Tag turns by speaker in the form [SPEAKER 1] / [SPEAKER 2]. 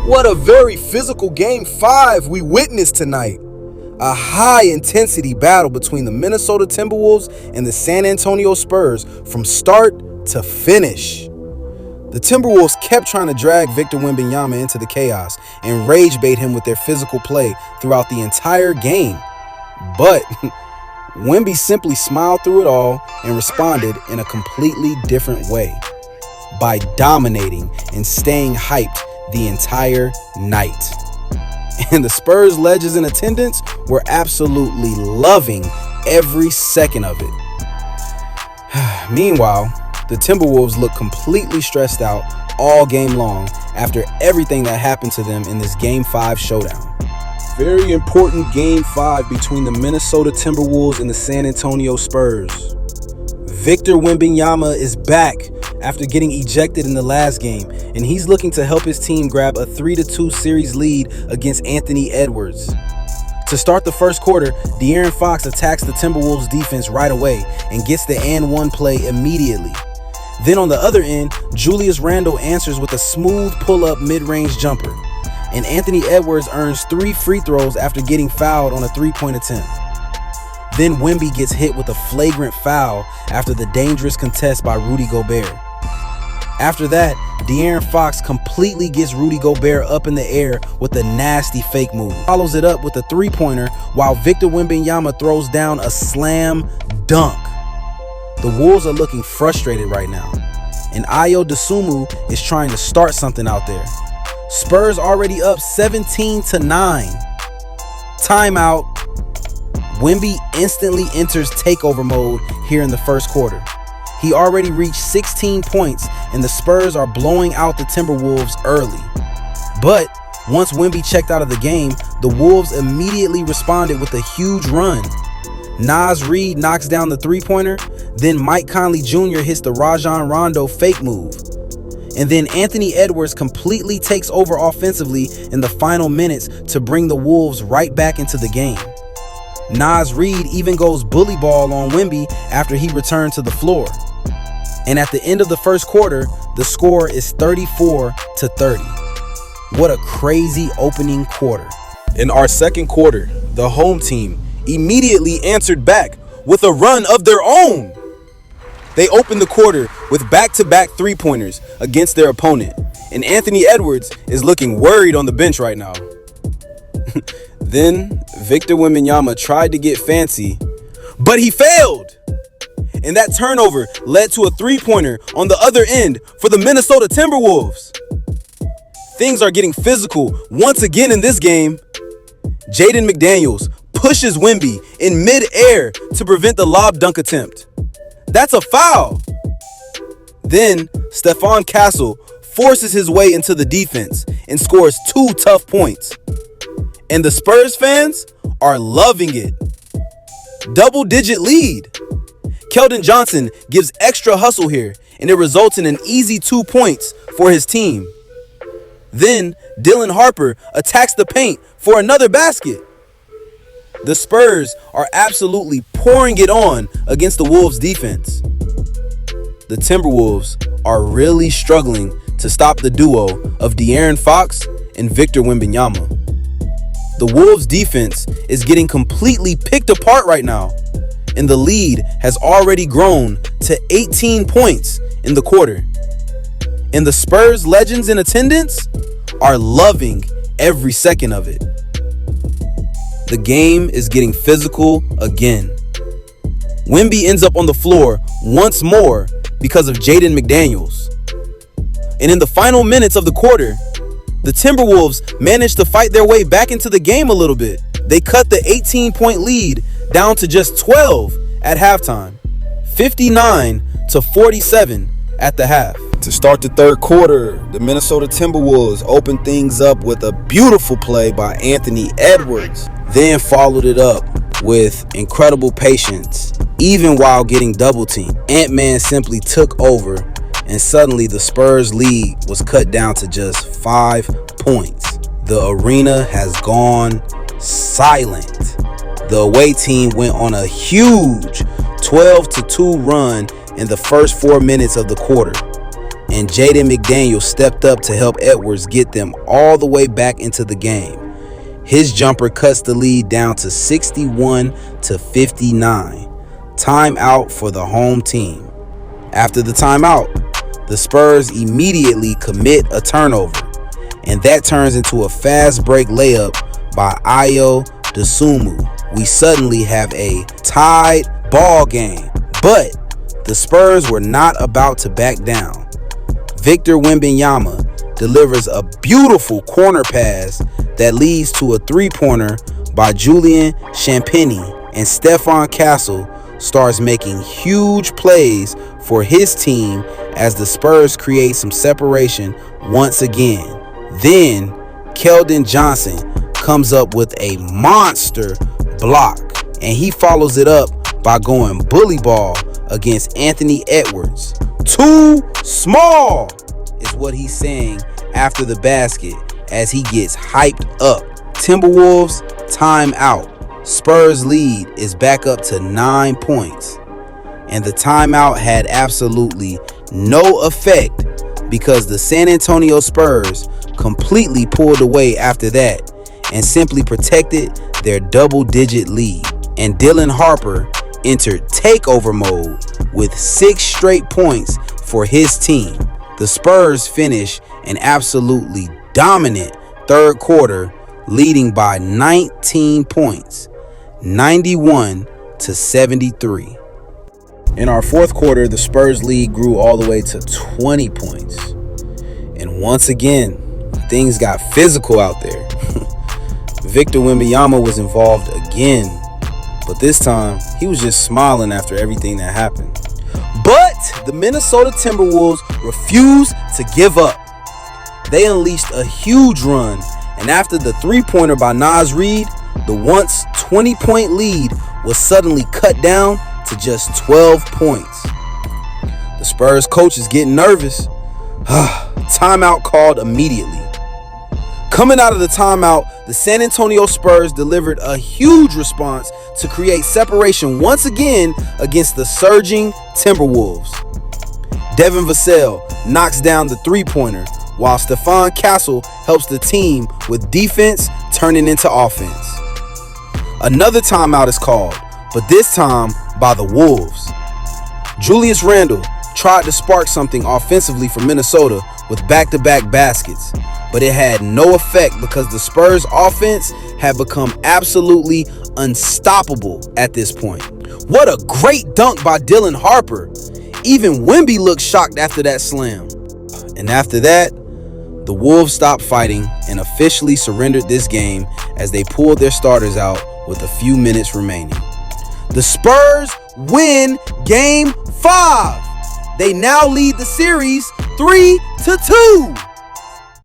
[SPEAKER 1] What a very physical Game 5 we witnessed tonight. A high-intensity battle between the Minnesota Timberwolves and the San Antonio Spurs from start to finish. The Timberwolves kept trying to drag Victor Wembanyama into the chaos and rage bait him with their physical play throughout the entire game. But Wemby simply smiled through it all and responded in a completely different way by dominating and staying hyped the entire night. And the Spurs legends in attendance were absolutely loving every second of it. Meanwhile, the Timberwolves looked completely stressed out all game long after everything that happened to them in this Game 5 showdown. Very important Game 5 between the Minnesota Timberwolves and the San Antonio Spurs. Victor Wembanyama is back after getting ejected in the last game, and he's looking to help his team grab a 3-2 series lead against Anthony Edwards. To start the first quarter, De'Aaron Fox attacks the Timberwolves defense right away and gets the and-one play immediately. Then on the other end, Julius Randle answers with a smooth pull-up mid-range jumper, and Anthony Edwards earns 3 free throws after getting fouled on a three-point attempt. Then Wemby gets hit with a flagrant foul after the dangerous contest by Rudy Gobert. After that, De'Aaron Fox completely gets Rudy Gobert up in the air with a nasty fake move. Follows it up with a three-pointer while Victor Wembanyama throws down a slam dunk. The Wolves are looking frustrated right now, and Ayo Dosunmu is trying to start something out there. Spurs already up 17-9. Timeout. Wemby instantly enters takeover mode here in the first quarter. He already reached 16 points, and the Spurs are blowing out the Timberwolves early. But once Wemby checked out of the game, the Wolves immediately responded with a huge run. Naz Reid knocks down the three-pointer, then Mike Conley Jr. hits the Rajon Rondo fake move. And then Anthony Edwards completely takes over offensively in the final minutes to bring the Wolves right back into the game. Naz Reid even goes bully ball on Wemby after he returned to the floor. And at the end of the first quarter, the score is 34-30. What a crazy opening quarter. In our second quarter, the home team immediately answered back with a run of their own. They opened the quarter with back-to-back three-pointers against their opponent, and Anthony Edwards is looking worried on the bench right now. Then Victor Wembanyama tried to get fancy, but he failed. And that turnover led to a three-pointer on the other end for the Minnesota Timberwolves. Things are getting physical once again in this game. Jaden McDaniels pushes Wemby in mid-air to prevent the lob dunk attempt. That's a foul. Then Stephon Castle forces his way into the defense and scores 2 tough points. And the Spurs fans are loving it. Double-digit lead. Keldon Johnson gives extra hustle here, and it results in an easy 2 points for his team. Then Dylan Harper attacks the paint for another basket. The Spurs are absolutely pouring it on against the Wolves' defense. The Timberwolves are really struggling to stop the duo of De'Aaron Fox and Victor Wembanyama. The Wolves' defense is getting completely picked apart right now, and the lead has already grown to 18 points in the quarter. And the Spurs legends in attendance are loving every second of it. The game is getting physical again. Wemby ends up on the floor once more because of Jaden McDaniels. And in the final minutes of the quarter, the Timberwolves managed to fight their way back into the game a little bit. They cut the 18-point lead down to just 12 at halftime, 59-47 at the half. To start the third quarter, the Minnesota Timberwolves opened things up with a beautiful play by Anthony Edwards, then followed it up with incredible patience, even while getting double-teamed. Ant-Man simply took over, and suddenly the Spurs lead was cut down to just 5 points. The arena has gone silent. The away team went on a huge 12-2 run in the first 4 minutes of the quarter, and Jaden McDaniels stepped up to help Edwards get them all the way back into the game. His jumper cuts the lead down to 61-59. Timeout for the home team. After the timeout, the Spurs immediately commit a turnover, and that turns into a fast break layup by Ayo Dosunmu. We suddenly have a tied ball game, but the Spurs were not about to back down. Victor Wembanyama delivers a beautiful corner pass that leads to a three-pointer by Julian Champagnie, and Stephon Castle starts making huge plays for his team as the Spurs create some separation once again. Then Keldon Johnson comes up with a monster block, and he follows it up by going bully ball against Anthony Edwards. Too small is what he's saying after the basket as he gets hyped up. Timberwolves timeout. Spurs lead is back up to 9 points, and the timeout had absolutely no effect because the San Antonio Spurs completely pulled away after that and simply protected their double-digit lead. And Dylan Harper entered takeover mode with 6 straight points for his team. The Spurs finish an absolutely dominant third quarter, leading by 19 points, 91-73. In our fourth quarter, the Spurs lead grew all the way to 20 points. And once again, things got physical out there. Victor Wembanyama was involved again, but this time he was just smiling after everything that happened. But the Minnesota Timberwolves refused to give up. They unleashed a huge run, and after the three-pointer by Naz Reid, the once 20-point lead was suddenly cut down to just 12 points. The Spurs coach is getting nervous. Timeout called immediately. Coming out of the timeout, the San Antonio Spurs delivered a huge response to create separation once again against the surging Timberwolves. Devin Vassell knocks down the three-pointer, while Stephon Castle helps the team with defense turning into offense. Another timeout is called, but this time by the Wolves. Julius Randle tried to spark something offensively for Minnesota with back-to-back baskets, but it had no effect because the Spurs offense had become absolutely unstoppable at this point. What a great dunk by Dylan Harper. Even Wemby looked shocked after that slam. And after that, the Wolves stopped fighting and officially surrendered this game as they pulled their starters out with a few minutes remaining. The Spurs win Game 5. They now lead the series 3-2.